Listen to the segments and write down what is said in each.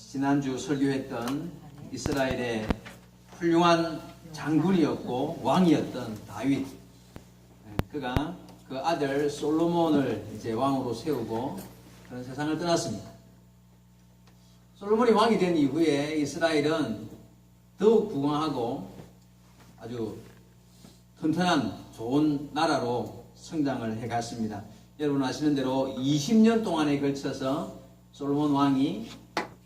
지난주 설교했던 이스라엘의 훌륭한 장군이었고 왕이었던 다윗, 그가 그 아들 솔로몬을 이제 왕으로 세우고 그런 세상을 떠났습니다. 솔로몬이 왕이 된 이후에 이스라엘은 더욱 부강하고 아주 튼튼한 좋은 나라로 성장을 해갔습니다. 여러분 아시는 대로 20년 동안에 걸쳐서 솔로몬 왕이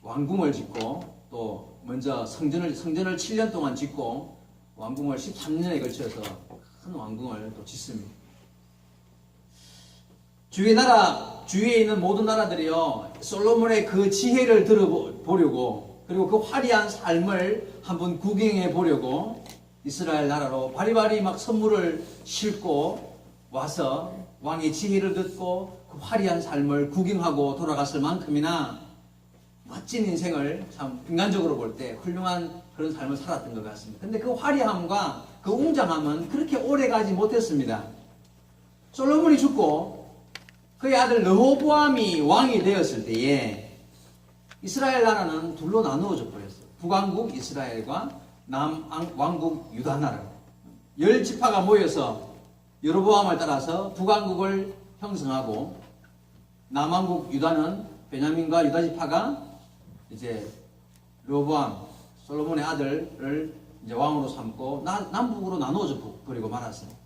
왕궁을 짓고 또 먼저 성전을 7년 동안 짓고 왕궁을 13년에 걸쳐서 큰 왕궁을 또 짓습니다. 주의 나라, 주위에 있는 모든 나라들이요, 솔로몬의 그 지혜를 들어보려고, 그리고 그 화려한 삶을 한번 구경해 보려고 이스라엘 나라로 바리바리 막 선물을 싣고 와서 왕의 지혜를 듣고 그 화려한 삶을 구경하고 돌아갔을 만큼이나 멋진 인생을 참 인간적으로 볼 때 훌륭한 그런 삶을 살았던 것 같습니다. 근데 그 화려함과 그 웅장함은 그렇게 오래 가지 못했습니다. 솔로몬이 죽고 그의 아들 르호보암이 왕이 되었을 때에 이스라엘 나라는 둘로 나누어져 버렸어요. 북왕국 이스라엘과 남왕국 유다 나라. 10지파가 모여서 여로보암을 따라서 북왕국을 형성하고 남왕국 유다는 베냐민과 유다 지파가 이제 르호보암 솔로몬의 아들을 이제 왕으로 삼고 남북으로 나누어져 버리고 말았습니다.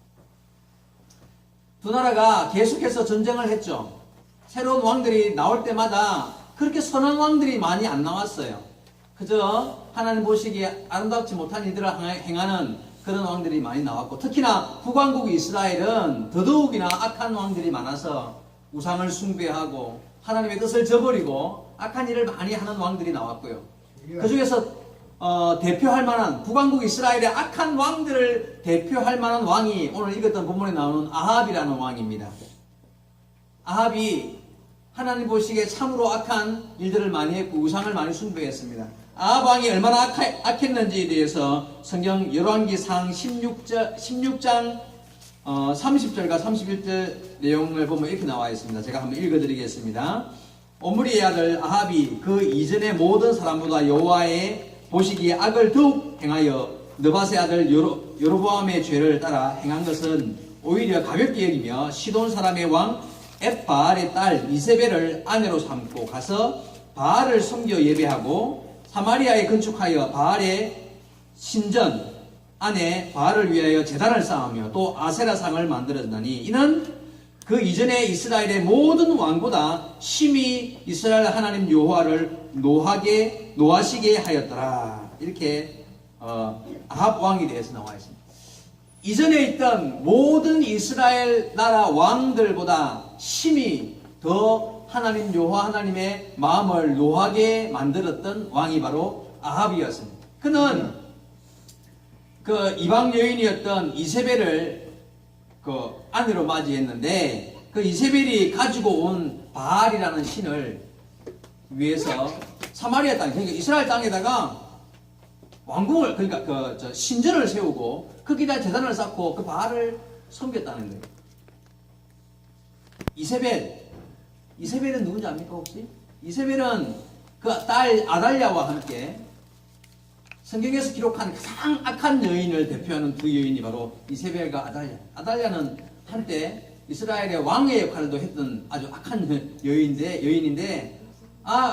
두 나라가 계속해서 전쟁을 했죠. 새로운 왕들이 나올 때마다 그렇게 선한 왕들이 많이 안 나왔어요. 그저 하나님 보시기에 아름답지 못한 일들을 행하는 그런 왕들이 많이 나왔고, 특히나 북왕국 이스라엘은 더더욱이나 악한 왕들이 많아서 우상을 숭배하고 하나님의 뜻을 저버리고 악한 일을 많이 하는 왕들이 나왔고요. 그 중에서 대표할 만한 북왕국 이스라엘의 악한 왕들을 대표할 만한 왕이 오늘 읽었던 본문에 나오는 아합이라는 왕입니다. 아합이 하나님 보시기에 참으로 악한 일들을 많이 했고 우상을 많이 숭배했습니다. 아합 왕이 얼마나 악했는지에 대해서 성경 열왕기상 16장 30절과 31절 내용을 보면 이렇게 나와 있습니다. 제가 한번 읽어드리겠습니다. 오므리의 아들 아합이 그 이전의 모든 사람보다 여호와의 보시기에 악을 더욱 행하여 느밧의 아들 여로보암의 죄를 따라 행한 것은 오히려 가볍게 여기며 시돈 사람의 왕 엣바알의 딸 이세벨을 아내로 삼고 가서 바알을 섬겨 예배하고 사마리아에 건축하여 바알의 신전 안에 바알을 위하여 제단을 쌓으며 또 아세라상을 만들었나니 이는 그 이전에 이스라엘의 모든 왕보다 심히 이스라엘 하나님 여호와를 노하시게 하였더라. 이렇게 아합 왕에 대해서 나와 있습니다. 이전에 있던 모든 이스라엘 나라 왕들보다 심히 더 하나님 여호와 하나님의 마음을 노하게 만들었던 왕이 바로 아합이었습니다. 그는 그 이방 여인이었던 이세벨을 그 아내로 맞이했는데 그 이세벨이 가지고 온 바알이라는 신을 위해서 사마리아 땅, 그러니까 이스라엘 땅에다가 왕궁을, 그러니까 신전을 세우고 거기다 제단을 쌓고 그 바알을 섬겼다는 거예요. 이세벨은 누군지 압니까 혹시? 이세벨은 그 딸 아달랴와 함께 성경에서 기록한 가장 악한 여인을 대표하는 두 여인이 바로 이세벨과 아달랴. 아달랴는 한때 이스라엘의 왕의 역할도 했던 아주 악한 여인인데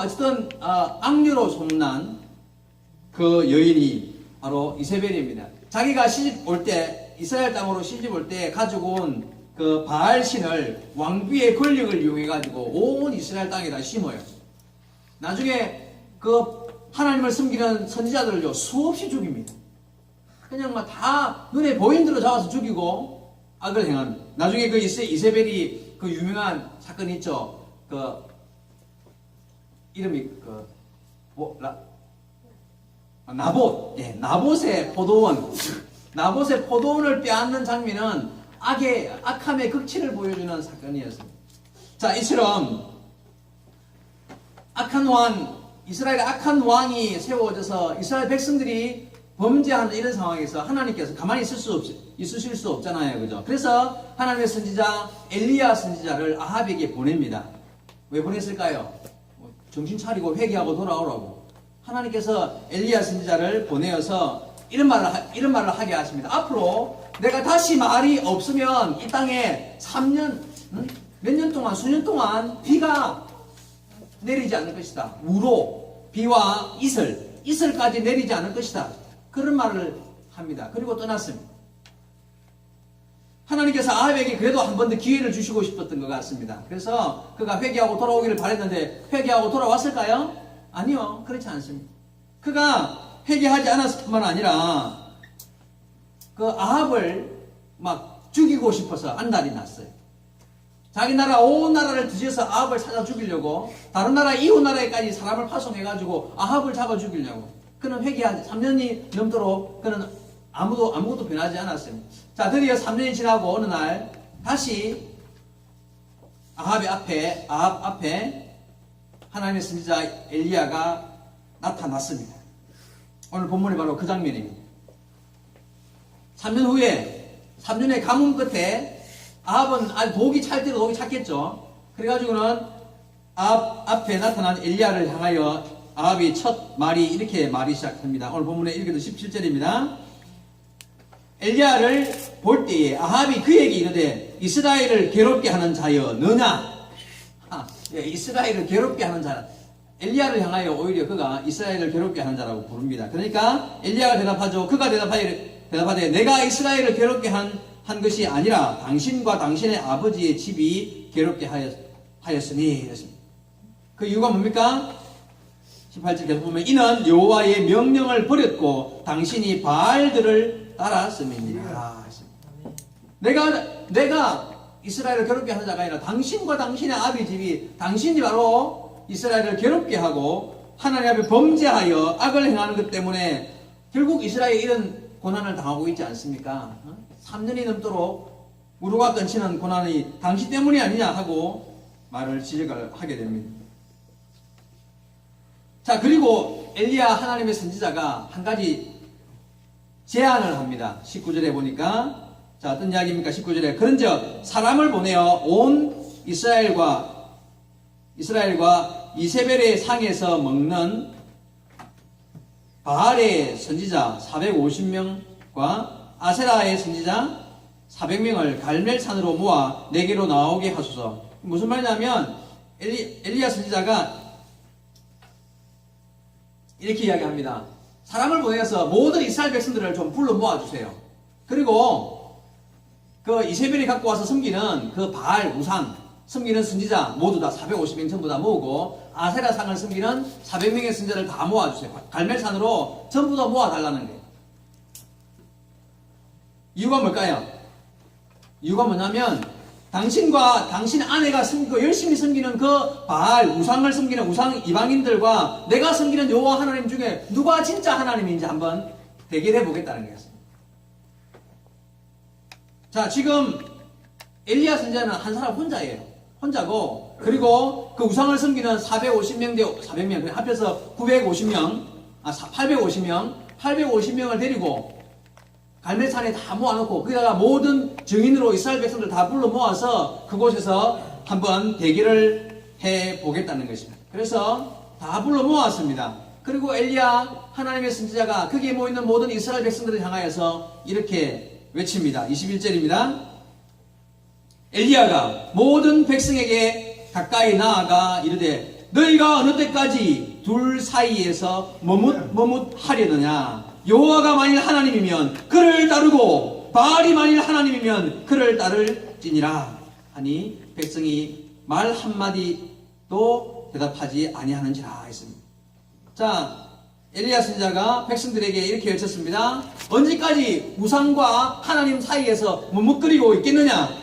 어쨌든 악녀로 소문난 그 여인이 바로 이세벨입니다. 자기가 시집 올 때, 이스라엘 땅으로 시집 올 때 가지고 온 그 바알 신을 왕비의 권력을 이용해 가지고 온 이스라엘 땅에다 심어요. 나중에 그 하나님을 섬기는 선지자들을요 수없이 죽입니다. 그냥 막 다 눈에 보이는 대로 잡아서 죽이고 악을 행하는. 나중에 그 이세벨이 그 유명한 사건 있죠. 그 이름이 나봇. 예, 나봇의 포도원을 빼앗는 장면은 악함의 극치를 보여주는 사건이었습니다. 자, 이처럼 이스라엘의 악한 왕이 세워져서 이스라엘 백성들이 범죄하는 이런 상황에서 하나님께서 가만히 있으실 수 없잖아요. 그죠? 그래서 하나님의 선지자 엘리야 선지자를 아합에게 보냅니다. 왜 보냈을까요? 정신 차리고 회개하고 돌아오라고. 하나님께서 엘리야 선지자를 보내어서 이런 말을 하게 하십니다. 앞으로 내가 다시 말이 없으면 이 땅에 3년, 몇 년 동안, 수년 동안 비가 내리지 않을 것이다. 우로, 비와 이슬까지 내리지 않을 것이다. 그런 말을 합니다. 그리고 떠났습니다. 하나님께서 아합에게 그래도 한 번 더 기회를 주시고 싶었던 것 같습니다. 그래서 그가 회개하고 돌아오기를 바랬는데 회개하고 돌아왔을까요? 아니요. 그렇지 않습니다. 그가 회개하지 않았을 뿐만 아니라 그 아합을 막 죽이고 싶어서 안달이 났어요. 자기 나라 온 나라를 뒤져서 아합을 찾아 죽이려고 다른 나라 이웃 나라에까지 사람을 파송해가지고 아합을 잡아 죽이려고. 그는 회개하지 3년이 넘도록 그는 아무것도 변하지 않았어요. 자, 드디어 3년이 지나고 어느 날 다시 아합 앞에 하나님의 선지자 엘리야가 나타났습니다. 오늘 본문이 바로 그 장면입니다. 3년 후에 3년의 가뭄 끝에 아합은 독이 찰 때도 독이 찼겠죠. 그래가지고는 아합 앞에 나타난 엘리야를 향하여 아합이 첫 말이 이렇게 말이 시작합니다. 오늘 본문에 읽어도 17절입니다. 엘리야를 볼 때에 아합이 그에게 이르되 이스라엘을 괴롭게 하는 자여 너냐? 이스라엘을 괴롭게 하는 자. 엘리야를 향하여 오히려 그가 이스라엘을 괴롭게 하는 자라고 부릅니다. 그러니까 엘리야가 대답하죠. 그가 대답하되 내가 이스라엘을 괴롭게 한 것이 아니라 당신과 당신의 아버지의 집이 괴롭게 하였으니 이랬습니다. 그 이유가 뭡니까? 18절 계속 보면 이는 여호와의 명령을 버렸고 당신이 바알들을 따랐음이니라. 내가 이스라엘을 괴롭게 하는 자가 아니라 당신과 당신의 아비 집이 당신이 바로 이스라엘을 괴롭게 하고 하나님 앞에 범죄하여 악을 행하는 것 때문에 결국 이스라엘이 이런 고난을 당하고 있지 않습니까? 3년이 넘도록 무릎과 끊치는 고난이 당신 때문이 아니냐 하고 말을 지적을 하게 됩니다. 자, 그리고 엘리야 하나님의 선지자가 한 가지 제안을 합니다. 19절에 보니까 자, 어떤 이야기입니까? 19절에 그런즉 사람을 보내어 온 이스라엘과 이세벨의 상에서 먹는 바알의 선지자 450명과 아세라의 선지자 400명을 갈멜산으로 모아 내게로 나오게 하소서. 무슨 말이냐면 엘리야 선지자가 이렇게 이야기합니다. 사람을 보내서 모든 이스라엘 백성들을 좀 불러 모아주세요. 그리고 그 이세벨이 갖고 와서 섬기는 그 바알 우상 섬기는 선지자 모두 다 450명 전부 다 모으고 아세라 상을 섬기는 400명의 선지자를 다 모아주세요. 갈멜산으로 전부 다 모아달라는 거예요. 이유가 뭘까요? 이유가 뭐냐면 당신과 당신 아내가 열심히 섬기는 그 바알 우상을 섬기는 우상 이방인들과 내가 섬기는 여호와 하나님 중에 누가 진짜 하나님인지 한번 대결해 보겠다는 거였습니다. 자, 지금 엘리야 선지자는 한 사람 혼자고 그리고 그 우상을 섬기는 450명 대 400명 합해서 850명을 데리고 갈멜산에 다 모아놓고 거기다가 모든 증인으로 이스라엘 백성들 다 불러 모아서 그곳에서 한번 대결을 해보겠다는 것입니다. 그래서 다 불러 모았습니다. 그리고 엘리야 하나님의 선지자가 거기에 모이는 모든 이스라엘 백성들을 향하여서 이렇게 외칩니다. 21절입니다. 엘리야가 모든 백성에게 가까이 나아가 이르되 너희가 어느 때까지 둘 사이에서 머뭇하려느냐. 여호와가 만일 하나님이면 그를 따르고 바알이 만일 하나님이면 그를 따를지니라 하니 백성이 말 한마디도 대답하지 아니하는지라 했습니다. 자, 엘리야 선지자가 백성들에게 이렇게 외쳤습니다. 언제까지 우상과 하나님 사이에서 머뭇거리고 있겠느냐?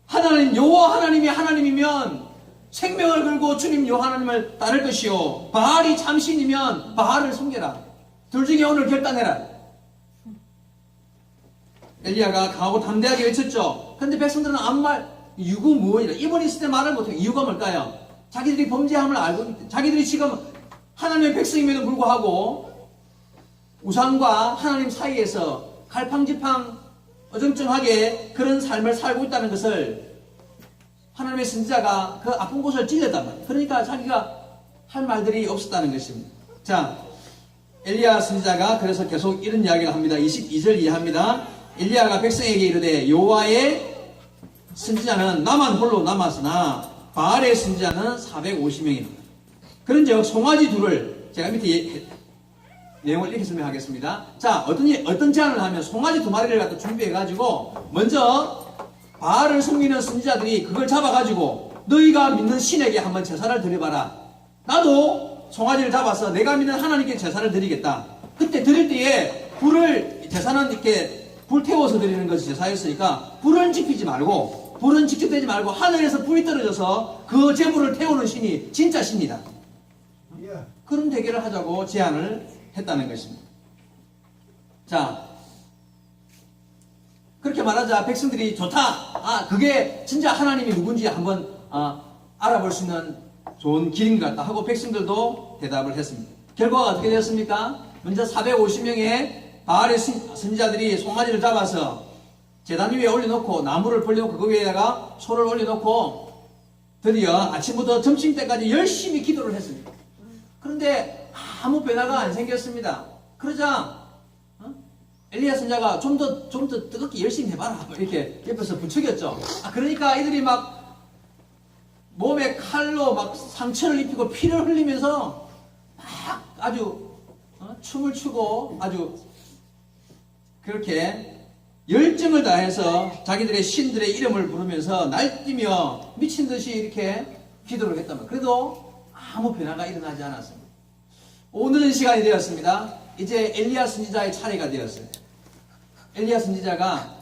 하나님 여호와 하나님이 하나님이면 생명을 걸고 주님 여호와 하나님을 따를 것이요 바알이 참신이면 바알을 섬겨라. 둘 중에 오늘 결단해라. 엘리야가 강하고 담대하게 외쳤죠. 그런데 백성들은 아무 말 유구무원이라 이번에 있을 때 말을 못해요. 이유가 뭘까요? 자기들이 범죄함을 알고 있대. 자기들이 지금 하나님의 백성임에도 불구하고 우상과 하나님 사이에서 갈팡질팡 어정쩡하게 그런 삶을 살고 있다는 것을 하나님의 선지자가 그 아픈 곳을 찔렸단 말이에요. 그러니까 자기가 할 말들이 없었다는 것입니다. 자, 엘리야 선지자가 그래서 계속 이런 이야기를 합니다. 22절 이해합니다. 엘리야가 백성에게 이르되 여호와의 선지자는 나만 홀로 남았으나 바알의 선지자는 450명이다. 그런즉 송아지 둘을 제가 밑에 내용을 이렇게 설명하겠습니다. 자, 어떤 제안을 하면 송아지 2마리를 갖다 준비해가지고 먼저 바알을 섬기는 선지자들이 그걸 잡아가지고 너희가 믿는 신에게 한번 제사를 드려봐라. 나도 송아지를 잡아서 내가 믿는 하나님께 제사를 드리겠다. 그때 드릴 때에 제사는 이렇게 불 태워서 드리는 것이 제사였으니까 불은 지피지 말고, 불은 직접 되지 말고 하늘에서 불이 떨어져서 그 제물을 태우는 신이 진짜 신이다. 그런 대결을 하자고 제안을 했다는 것입니다. 자, 그렇게 말하자 백성들이 좋다. 그게 진짜 하나님이 누군지 한번 알아볼 수 있는 좋은 길인 것 같다 하고 백성들도 대답을 했습니다. 결과가 어떻게 되었습니까? 먼저 450명의 바알의 선지자들이 송아지를 잡아서 제단 위에 올려놓고 나무를 벌려놓고 그 위에다가 소를 올려놓고 드디어 아침부터 점심때까지 열심히 기도를 했습니다. 그런데 아무 변화가 안 생겼습니다. 그러자 엘리야 선지자가 좀 더 뜨겁게 열심히 해봐라 이렇게 옆에서 부추겼죠. 그러니까 이들이 막 몸에 칼로 막 상처를 입히고 피를 흘리면서 막 아주 춤을 추고 아주 그렇게 열정을 다해서 자기들의 신들의 이름을 부르면서 날뛰며 미친 듯이 이렇게 기도를 했단 말이에요. 그래도 아무 변화가 일어나지 않았습니다. 오늘은 시간이 되었습니다. 이제 엘리야 선지자의 차례가 되었어요. 엘리야 선지자가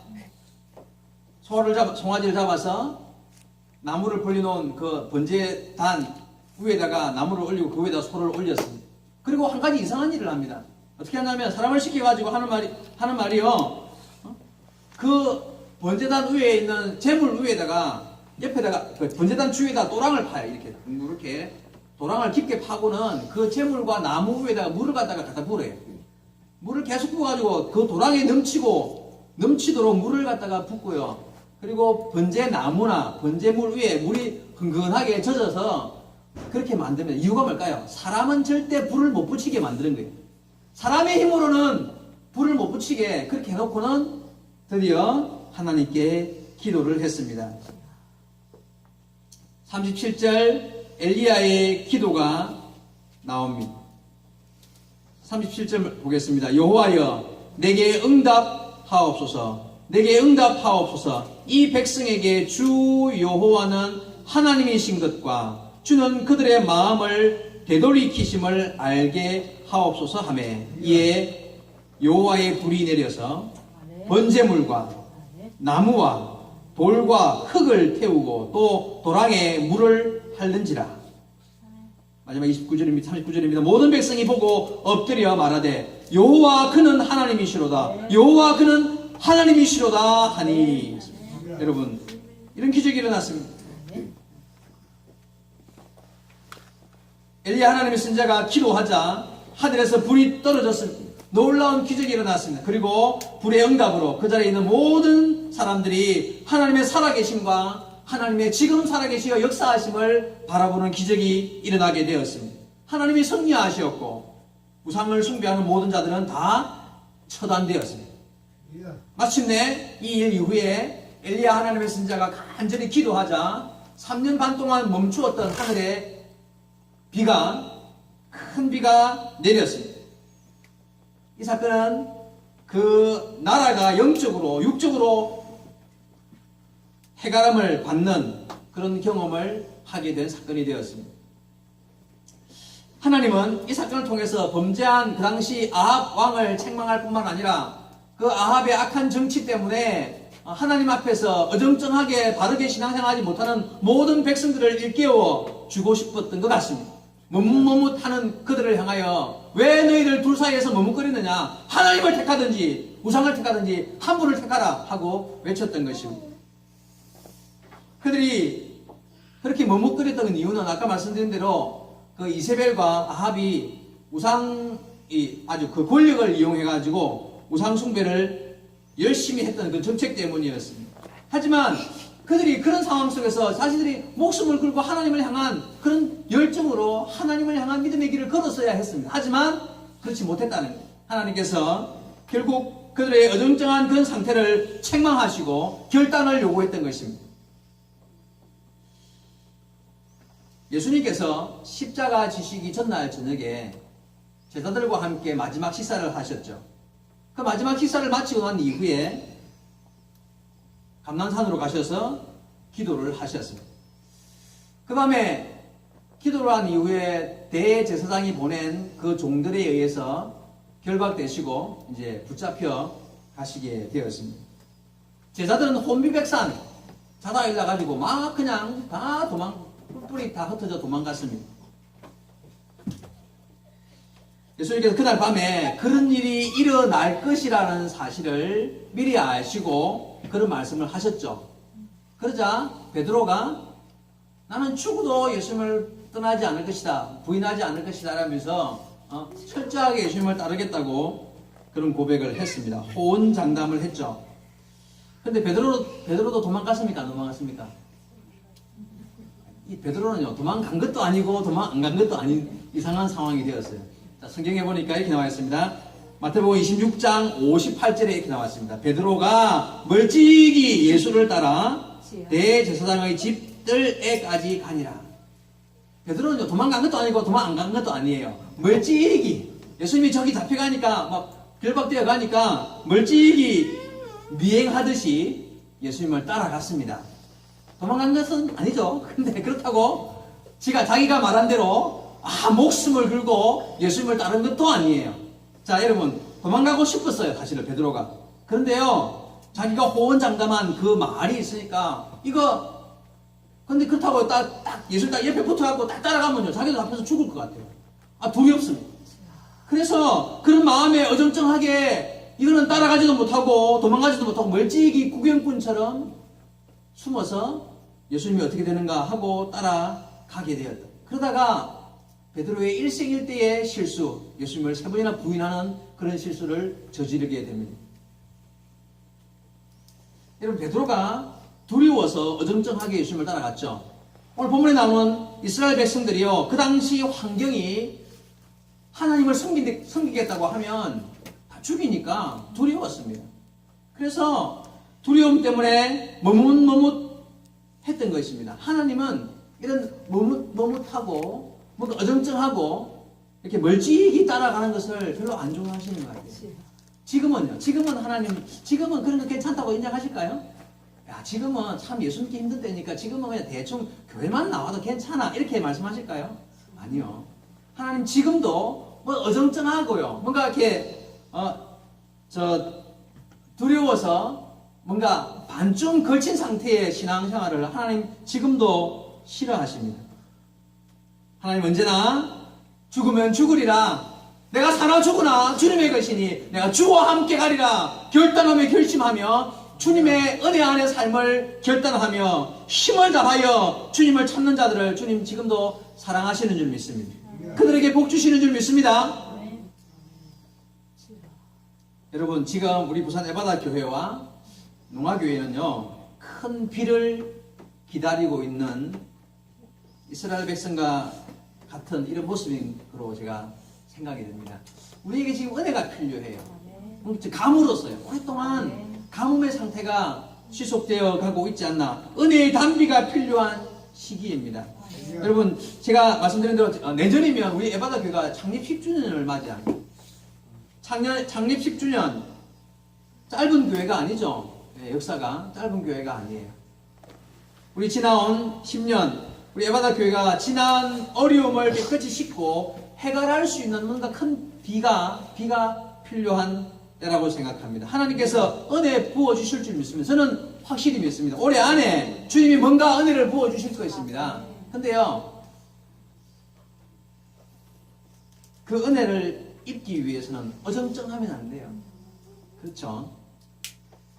송아지를 잡아서 나무를 벌려놓은 그 번제단 위에다가 나무를 올리고 그 위에다 소를 올렸습니다. 그리고 한 가지 이상한 일을 합니다. 어떻게 하냐면 사람을 시켜가지고 하는 말이요. 그 번제단 위에 있는 제물 위에다가 옆에다가 그 번제단 주위에다 도랑을 파요. 이렇게 도랑을 깊게 파고는 그 제물과 나무 위에다가 물을 갖다 부어요. 물을 계속 부어가지고 그 도랑에 넘치도록 물을 갖다가 붓고요. 그리고 번제나무나 번제물 위에 물이 흥건하게 젖어서 그렇게 만들면 이유가 뭘까요? 사람은 절대 불을 못 붙이게 만드는 거예요. 사람의 힘으로는 불을 못 붙이게 그렇게 해놓고는 드디어 하나님께 기도를 했습니다. 37절 엘리야의 기도가 나옵니다. 37절 보겠습니다. 여호와여 내게 응답하옵소서. 내게 응답하옵소서. 이 백성에게 주 여호와는 하나님이신 것과 주는 그들의 마음을 되돌이키심을 알게 하옵소서 하매 이에 여호와의 불이 내려서 번제물과 나무와 돌과 흙을 태우고 또 도랑에 물을 핥는지라. 마지막 39절입니다. 모든 백성이 보고 엎드려 말하되 여호와 그는 하나님이시로다. 여호와 그는 하나님이시로다 하니. 여러분 이런 기적이 일어났습니다. 엘리야 하나님의 선지자가 기도하자 하늘에서 불이 떨어졌습니다. 놀라운 기적이 일어났습니다. 그리고 불의 응답으로 그 자리에 있는 모든 사람들이 하나님의 살아계심과 하나님의 지금 살아계시어 역사하심을 바라보는 기적이 일어나게 되었습니다. 하나님이 승리하셨고 우상을 숭배하는 모든 자들은 다 처단되었습니다. 마침내 이 일 이후에 엘리야 하나님의 선지자가 간절히 기도하자 3년 반 동안 멈추었던 하늘의 큰 비가 내렸습니다. 이 사건은 그 나라가 영적으로 육적으로 해가람을 받는 그런 경험을 하게 된 사건이 되었습니다. 하나님은 이 사건을 통해서 범죄한 그 당시 아합 왕을 책망할 뿐만 아니라 그 아합의 악한 정치 때문에 하나님 앞에서 어정쩡하게 바르게 신앙생활하지 못하는 모든 백성들을 일깨워 주고 싶었던 것 같습니다. 머뭇머뭇하는 그들을 향하여 왜 너희들 둘 사이에서 머뭇거리느냐, 하나님을 택하든지 우상을 택하든지 한 분을 택하라 하고 외쳤던 것입니다. 그들이 그렇게 머뭇거렸던 이유는 아까 말씀드린 대로 그 이세벨과 아합이 우상이 아주 그 권력을 이용해가지고 우상 숭배를 열심히 했던 그 정책 때문이었습니다. 하지만 그들이 그런 상황 속에서 자신들이 목숨을 걸고 하나님을 향한 그런 열정으로 하나님을 향한 믿음의 길을 걸었어야 했습니다. 하지만 그렇지 못했다는 거예요. 하나님께서 결국 그들의 어정쩡한 그런 상태를 책망하시고 결단을 요구했던 것입니다. 예수님께서 십자가 지시기 전날 저녁에 제자들과 함께 마지막 식사를 하셨죠. 그 마지막 식사를 마치고 난 이후에 감난산으로 가셔서 기도를 하셨습니다. 그 밤에 기도를 한 이후에 대제사장이 보낸 그 종들에 의해서 결박되시고 이제 붙잡혀 가시게 되었습니다. 제자들은 혼비백산 자다가 일어나가지고 막 그냥 다 뿔뿔이 다 흩어져 도망갔습니다. 예수님께서 그날 밤에 그런 일이 일어날 것이라는 사실을 미리 아시고 그런 말씀을 하셨죠. 그러자 베드로가 나는 죽어도 예수님을 떠나지 않을 것이다, 부인하지 않을 것이다 라면서 철저하게 예수님을 따르겠다고 그런 고백을 했습니다. 호언장담을 했죠. 근데 베드로도 도망갔습니까? 안 도망갔습니까? 이 베드로는요, 도망간 것도 아니고 도망 안 간 것도 아닌 이상한 상황이 되었어요. 자, 성경에 보니까 이렇게 나와 있습니다. 마태복음 26장 58절에 이렇게 나왔습니다. 베드로가 멀찍이 예수를 따라 대제사장의 집들에까지 가니라. 베드로는요, 도망간 것도 아니고 도망 안 간 것도 아니에요. 멀찍이 예수님이 저기 잡혀가니까 막 결박되어 가니까 멀찍이 미행하듯이 예수님을 따라갔습니다. 도망간 것은 아니죠. 근데 그렇다고 자기가 말한 대로 목숨을 걸고 예수님을 따른 것도 아니에요. 자, 여러분, 도망가고 싶었어요, 사실은 베드로가. 그런데요, 자기가 호언장담한 그 말이 있으니까 근데 그렇다고 딱 예수님 딱 옆에 붙어갖고 딱 따라가면요, 자기도 앞에서 죽을 것 같아요. 두렵습니다. 그래서 그런 마음에 어정쩡하게 이거는 따라가지도 못하고 도망가지도 못하고 멀찍이 구경꾼처럼 숨어서 예수님이 어떻게 되는가 하고 따라가게 되었다. 그러다가 베드로의 일생일대의 실수, 예수님을 3번이나 부인하는 그런 실수를 저지르게 됩니다. 여러분, 베드로가 두려워서 어정쩡하게 예수님을 따라갔죠. 오늘 본문에 나오는 이스라엘 백성들이요, 그 당시 환경이 하나님을 섬기겠다고 하면 다 죽이니까 두려웠습니다. 그래서 두려움 때문에 머뭇머뭇했던 것입니다. 하나님은 이런 머뭇하고 뭔가 어정쩡하고 이렇게 멀찍이 따라가는 것을 별로 안 좋아하시는 것 같아요. 지금은요. 지금은 그런 거 괜찮다고 인정하실까요? 야, 지금은 참 예수 믿기 힘든 때니까 지금은 그냥 대충 교회만 나와도 괜찮아 이렇게 말씀하실까요? 아니요. 하나님 지금도 뭐 어정쩡하고요. 뭔가 이렇게 두려워서 뭔가 반쯤 걸친 상태의 신앙생활을 하나님 지금도 싫어하십니다. 하나님 언제나 죽으면 죽으리라, 내가 사나 죽으나 주님의 것이니 내가 주와 함께 가리라 결단하며 결심하며 주님의 은혜 안의 삶을 결단하며 힘을 다하여 주님을 찾는 자들을 주님 지금도 사랑하시는 줄 믿습니다. 그들에게 복 주시는 줄 믿습니다. 여러분, 지금 우리 부산 에바다 교회와 농화교회는요, 큰 비를 기다리고 있는 이스라엘 백성과 같은 이런 모습인 거로 제가 생각이 됩니다. 우리에게 지금 은혜가 필요해요. 가물었어요. 오랫동안 가뭄의 상태가 지속되어 가고 있지 않나. 은혜의 단비가 필요한 시기입니다. 여러분, 제가 말씀드린 대로 내년이면 우리 에바다 교회가 창립 10주년을 맞이합니다. 창립 10주년, 짧은 교회가 아니죠. 역사가 짧은 교회가 아니에요. 우리 지나온 10년, 우리 에바다 교회가 지난 어려움을 깨끗이 씻고 해결할 수 있는 뭔가 큰 비가 필요한 때라고 생각합니다. 하나님께서 은혜 부어주실 줄 믿습니다. 저는 확실히 믿습니다. 올해 안에 주님이 뭔가 은혜를 부어주실 것입니다. 근데요, 그 은혜를 입기 위해서는 어정쩡하면 안 돼요. 그렇죠?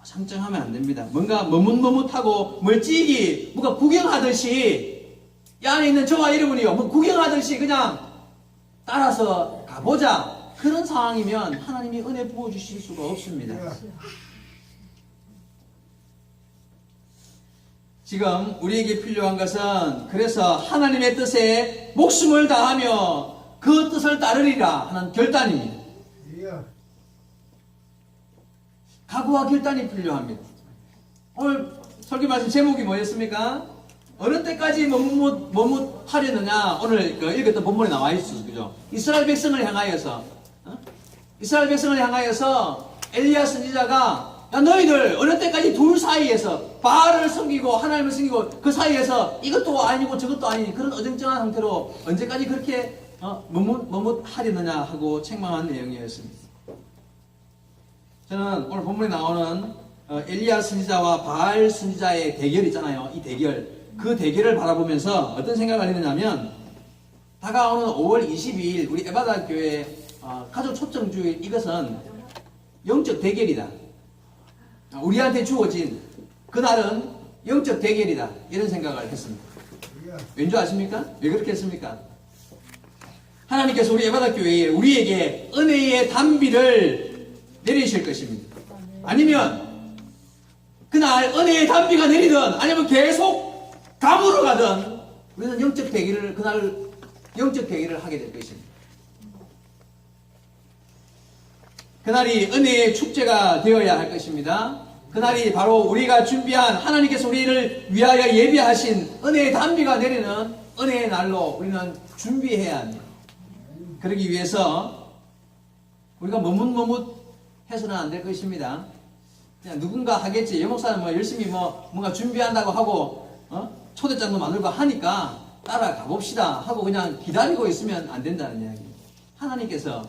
어정쩡하면 안 됩니다. 뭔가 머뭇머뭇하고 멀찍이 뭔가 구경하듯이 이 안에 있는 저와 여러분이요, 뭐 구경하듯이 그냥 따라서 가보자, 그런 상황이면 하나님이 은혜 부어주실 수가 없습니다. 지금 우리에게 필요한 것은 그래서 하나님의 뜻에 목숨을 다하며 그 뜻을 따르리라 하는 결단입니다. 각오와 결단이 필요합니다. 오늘 설교 말씀 제목이 뭐였습니까? 어느 때까지 머뭇하려느냐. 오늘 읽었던 본문에 나와 있었죠. 그죠? 이스라엘 백성을 향하여서 엘리야 선지자가 야 너희들 어느 때까지 둘 사이에서 바알을 섬기고 하나님을 섬기고 그 사이에서 이것도 아니고 저것도 아닌 그런 어정쩡한 상태로 언제까지 그렇게 머뭇하려느냐 하고 책망한 내용이었습니다. 저는 오늘 본문에 나오는 엘리야 선지자와 바알 선지자의 대결 있잖아요. 이 대결, 그 대결을 바라보면서 어떤 생각을 했느냐면 다가오는 5월 22일 우리 에바다 교회 가족 초청주일, 이것은 영적 대결이다. 우리한테 주어진 그날은 영적 대결이다. 이런 생각을 했습니다. 왠지 아십니까? 왜 그렇게 했습니까? 하나님께서 우리 에바다 교회에 우리에게 은혜의 단비를 내리실 것입니다. 아니면 그날 은혜의 단비가 내리든 아니면 계속 감으로 가든 우리는 영적 대결을 그날 영적 대결을 하게 될 것입니다. 그날이 은혜의 축제가 되어야 할 것입니다. 그날이 바로 우리가 준비한 하나님께서 우리를 위하여 예비하신 은혜의 단비가 내리는 은혜의 날로 우리는 준비해야 합니다. 그러기 위해서 우리가 머뭇해서는 안 될 것입니다. 그냥 누군가 하겠지. 여목사는 열심히 뭔가 준비한다고 하고 초대장도 만들고 하니까 따라가 봅시다 하고 그냥 기다리고 있으면 안 된다는 이야기입니다. 하나님께서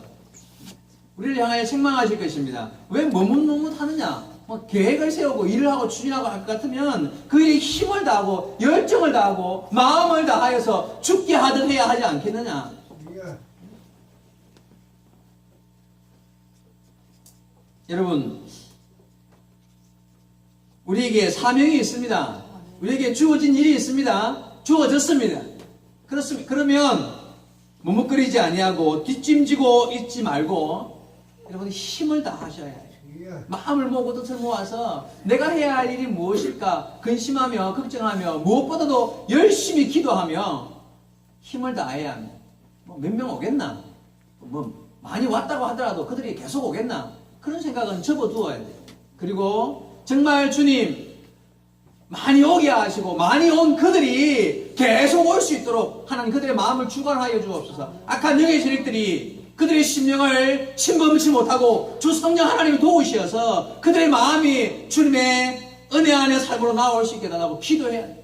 우리를 향하여 책망하실 것입니다. 왜 머뭇하느냐? 계획을 세우고 일을 하고 추진하고 할 것 같으면 그 일에 힘을 다하고 열정을 다하고 마음을 다하여서 죽게 하듯 해야 하지 않겠느냐? 여러분, 우리에게 사명이 있습니다. 우리에게 주어진 일이 있습니다. 주어졌습니다. 그렇습니다. 그러면 머뭇거리지 아니하고 뒷짐지고 있지 말고 여러분 힘을 다하셔야 해요. 마음을 모으고 뜻을 모아서 내가 해야 할 일이 무엇일까 근심하며 걱정하며 무엇보다도 열심히 기도하며 힘을 다해야 합니다. 몇 명 오겠나? 많이 왔다고 하더라도 그들이 계속 오겠나? 그런 생각은 접어두어야 돼요. 그리고 정말 주님 많이 오게 하시고 많이 온 그들이 계속 올 수 있도록 하나님 그들의 마음을 주관하여 주옵소서. 악한 영의 세력들이 그들의 심령을 침범치 못하고 주 성령 하나님이 도우시어서 그들의 마음이 주님의 은혜 안의 삶으로 나올 수 있게 달라고 기도해야 돼요.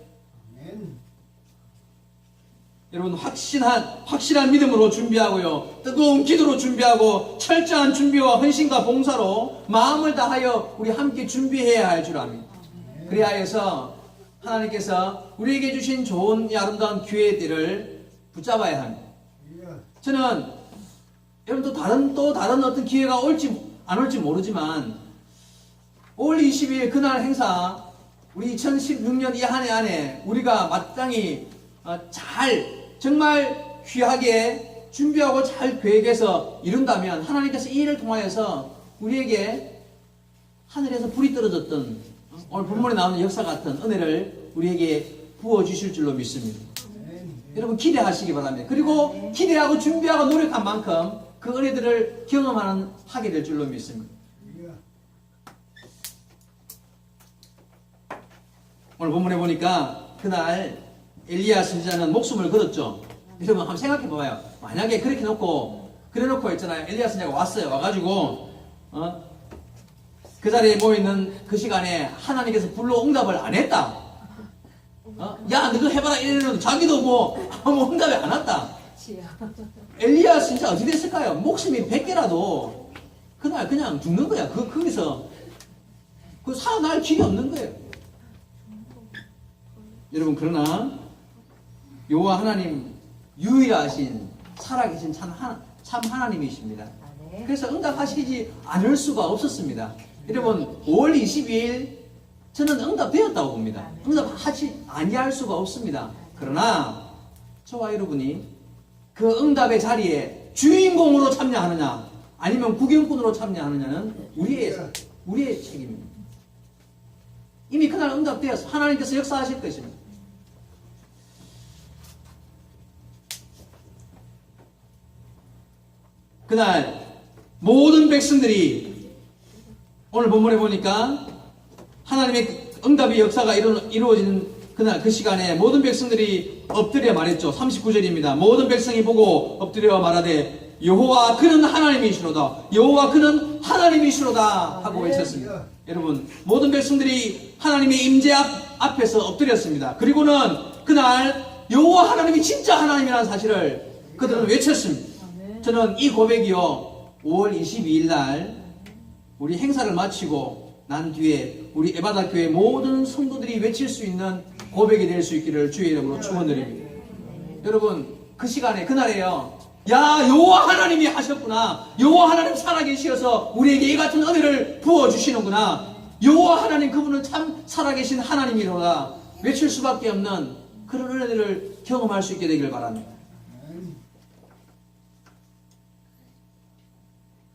여러분 확실한 믿음으로 준비하고요. 뜨거운 기도로 준비하고 철저한 준비와 헌신과 봉사로 마음을 다하여 우리 함께 준비해야 할 줄 압니다. 그래야 해서 하나님께서 우리에게 주신 좋은 아름다운 기회들을 붙잡아야 합니다. 저는 여러분 또 다른 어떤 기회가 올지 안 올지 모르지만 5월 20일 그날 행사 우리 2016년 이 한 해 안에 우리가 마땅히 정말 귀하게 준비하고 잘 계획해서 이룬다면 하나님께서 이 일을 통하여서 우리에게 하늘에서 불이 떨어졌던 오늘 본문에 나오는 역사 같은 은혜를 우리에게 부어주실 줄로 믿습니다. 여러분 기대하시기 바랍니다. 그리고 기대하고 준비하고 노력한 만큼 그 은혜들을 하게 될 줄로 믿습니다. 오늘 본문에 보니까 그날 엘리야 선지자는 목숨을 걸었죠. 여러분 한번 생각해 봐봐요. 만약에 그래 놓고 있잖아요. 엘리야 선지자가 왔어요. 와가지고 그 자리에 모이는 그 시간에 하나님께서 불러 응답을 안 했다. 야 너도 해봐라 이러는데 자기도 응답이 안 왔다. 엘리야 진짜 어떻게 됐을까요? 목숨이 100개라도 그날 그냥 죽는 거야. 거기서 살아날 길이 없는 거예요. 여러분 그러나 여호와 하나님 유일하신 살아계신 참 하나님이십니다. 그래서 응답하시지 않을 수가 없었습니다. 여러분 5월 22일 저는 응답되었다고 봅니다. 응답하지 아니할 수가 없습니다. 그러나 저와 여러분이 그 응답의 자리에 주인공으로 참여하느냐 아니면 구경꾼으로 참여하느냐는 우리의 책임입니다. 이미 그날 응답되어서 하나님께서 역사하실 것입니다. 그날 모든 백성들이 오늘 본문에 보니까 하나님의 응답의 역사가 이루어지는 그날 그 시간에 모든 백성들이 엎드려 말했죠. 39절입니다. 모든 백성이 보고 엎드려 말하되 여호와 그는 하나님이시로다. 여호와 그는 하나님이시로다 하고 외쳤습니다. 여러분, 모든 백성들이 하나님의 임재 앞에서 엎드렸습니다. 그리고는 그날 여호와 하나님이 진짜 하나님이라는 사실을 그들은 외쳤습니다. 저는 이 고백이요 5월 22일 날 우리 행사를 마치고 난 뒤에 우리 에바다 교회 모든 성도들이 외칠 수 있는 고백이 될 수 있기를 주의 이름으로 축원드립니다. 여러분, 그 시간에 그날에요, 야, 여호와 하나님이 하셨구나. 여호와 하나님 살아계시어서 우리에게 이 같은 은혜를 부어주시는구나. 여호와 하나님, 그분은 참 살아계신 하나님이로다 외칠 수밖에 없는 그런 은혜들을 경험할 수 있게 되길 바랍니다.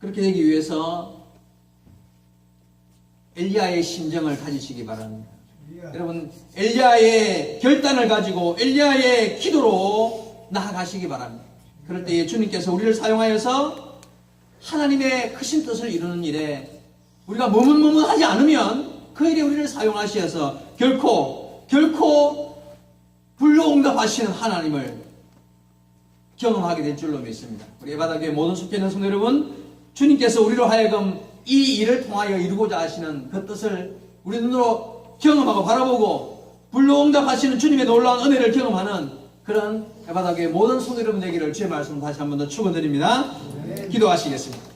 그렇게 되기 위해서 엘리야의 심정을 가지시기 바랍니다. 여러분, 엘리야의 결단을 가지고 엘리야의 기도로 나아가시기 바랍니다. 그럴 때에 주님께서 우리를 사용하여서 하나님의 크신 뜻을 이루는 일에 우리가 머뭇머뭇하지 않으면 그 일에 우리를 사용하셔서 결코 불로응답하시는 하나님을 경험하게 될 줄로 믿습니다. 우리 에바다교회 모든 속해 있는 성도 여러분, 주님께서 우리로 하여금 이 일을 통하여 이루고자 하시는 그 뜻을 우리 눈으로 경험하고 바라보고 불로응답하시는 주님의 놀라운 은혜를 경험하는 그런 에바다교회 모든 성도 여러분 되기를 주의 말씀 다시 한 번 더 축원드립니다. 기도하시겠습니다.